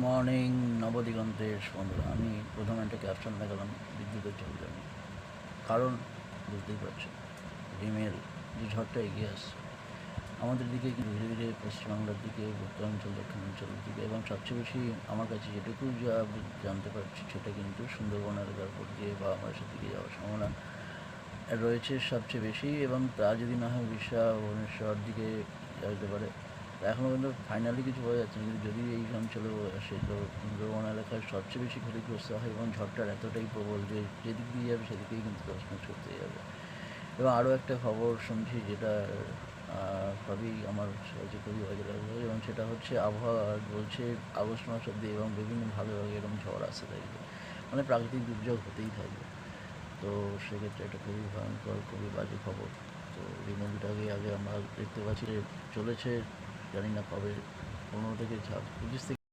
Morning নবদিগন্তের বন্ধুরা, আমি প্রথমে একটা ক্যাপশন দেখালাম বিদ্যুতের ঝড়। কারণ বুঝতেই পারছেন, ডিমের যে ঝড়টা এগিয়ে আসছে আমাদের দিকে, কিন্তু ধীরে ধীরে পশ্চিমবাংলার দিকে, উত্তরাঞ্চল, দক্ষিণাঞ্চলের দিকে, এবং সবচেয়ে বেশি আমার কাছে যেটুকু যা জানতে পারছি সেটা কিন্তু সুন্দরবন এলাকার উপর দিয়ে বা বাংলাদেশের দিকে যাওয়ার সম্ভাবনা রয়েছে সবচেয়ে বেশি। এবং তা যদি না হয় উড়িষ্যা, ভুবনেশ্বর দিকে যেতে পারে। এখনও কিন্তু ফাইনালি কিছু বোঝা যাচ্ছে না, কিন্তু যদি এই অঞ্চলে আসে তো সুন্দরবন এলাকায় সবচেয়ে বেশি ক্ষতিগ্রস্ত হয়, এবং ঝড়টার এতটাই প্রবল যে যেদিক দিয়ে যাবে সেদিকেই কিন্তু তছনছ করতে যাবে। এবং আরও একটা খবর শুনছি যেটা সবই আমার কাছে খুবই বাজে লাগলো, এবং সেটা হচ্ছে আবহাওয়া বলছে আগস্ট মাস অব্দি এবং বিভিন্ন ভালো এরকম ঝড় আসতে থাকবে, মানে প্রাকৃতিক দুর্যোগ হতেই থাকবে। তো সেক্ষেত্রে এটা খুবই ভয়ঙ্কর, খুবই বাজে খবর। তো এই মুভিটাকে আগে আমরা দেখতে পাচ্ছি চলেছে, জানি না কবে, 15 থেকে 26 থেকে